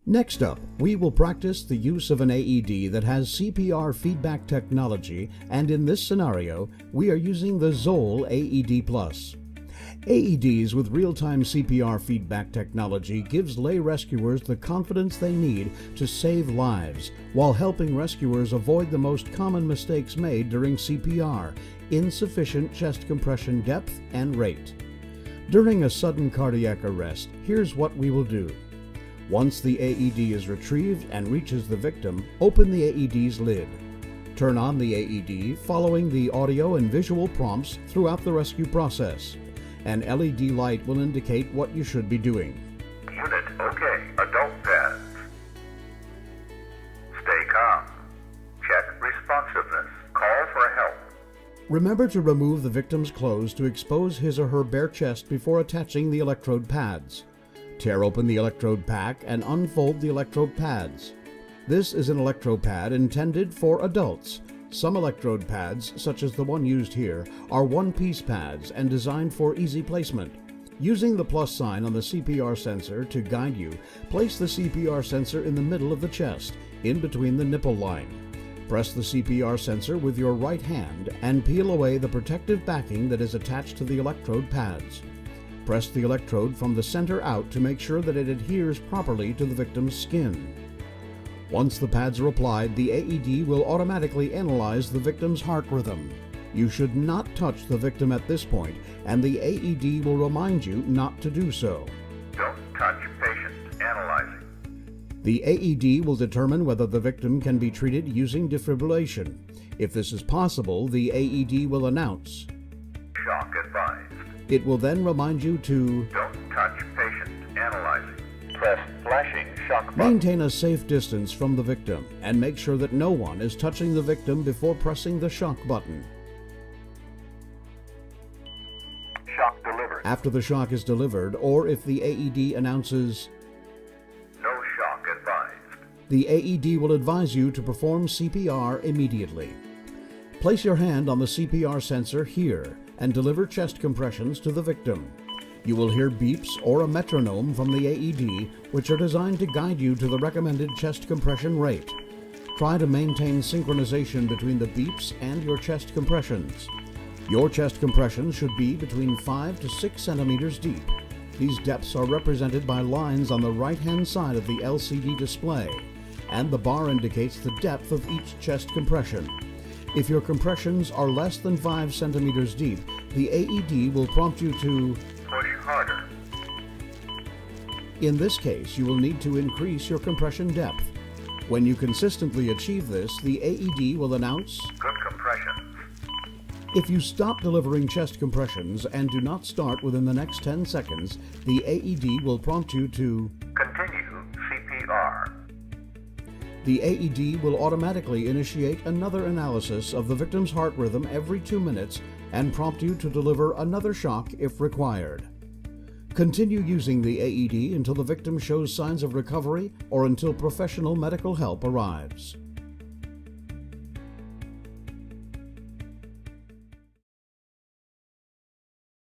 Next up, we will practice the use of an AED that has CPR feedback technology, and in this scenario, we are using the Zoll AED+. AEDs with real-time CPR feedback technology gives lay rescuers the confidence they need to save lives, while helping rescuers avoid the most common mistakes made during CPR: insufficient chest compression depth and rate. During a sudden cardiac arrest, here's what we will do. Once the AED is retrieved and reaches the victim, open the AED's lid. Turn on the AED, following the audio and visual prompts throughout the rescue process. An LED light will indicate what you should be doing. Unit OK. Adult pads. Stay calm. Check responsiveness. Call for help. Remember to remove the victim's clothes to expose his or her bare chest before attaching the electrode pads. Tear open the electrode pack and unfold the electrode pads. This is an electrode pad intended for adults. Some electrode pads, such as the one used here, are one-piece pads and designed for easy placement. Using the plus sign on the CPR sensor to guide you, place the CPR sensor in the middle of the chest, in between the nipple line. Press the CPR sensor with your right hand and peel away the protective backing that is attached to the electrode pads. Press the electrode from the center out to make sure that it adheres properly to the victim's skin. Once the pads are applied, the AED will automatically analyze the victim's heart rhythm. You should not touch the victim at this point, and the AED will remind you not to do so. Don't touch patient. Analyzing. The AED will determine whether the victim can be treated using defibrillation. If this is possible, the AED will announce, Shock advised. It will then remind you to Don't touch patient. Analyzing. Press flashing shock button. maintain a safe distance from the victim and make sure that no one is touching the victim before pressing the shock button. Shock delivered. After the shock is delivered, or if the AED announces, No shock advised. the AED will advise you to perform CPR immediately. Place your hand on the CPR sensor here and deliver chest compressions to the victim. You will hear beeps or a metronome from the AED, which are designed to guide you to the recommended chest compression rate. Try to maintain synchronization between the beeps and your chest compressions. Your chest compressions should be between 5 to 6 centimeters deep. These depths are represented by lines on the right-hand side of the LCD display, and the bar indicates the depth of each chest compression. If your compressions are less than 5 centimeters deep, the AED will prompt you to Push harder. In this case, you will need to increase your compression depth. When you consistently achieve this, the AED will announce, Good compressions. If you stop delivering chest compressions and do not start within the next 10 seconds, the AED will prompt you to Continue CPR. The AED will automatically initiate another analysis of the victim's heart rhythm every 2 minutes and prompt you to deliver another shock if required. Continue using the AED until the victim shows signs of recovery or until professional medical help arrives.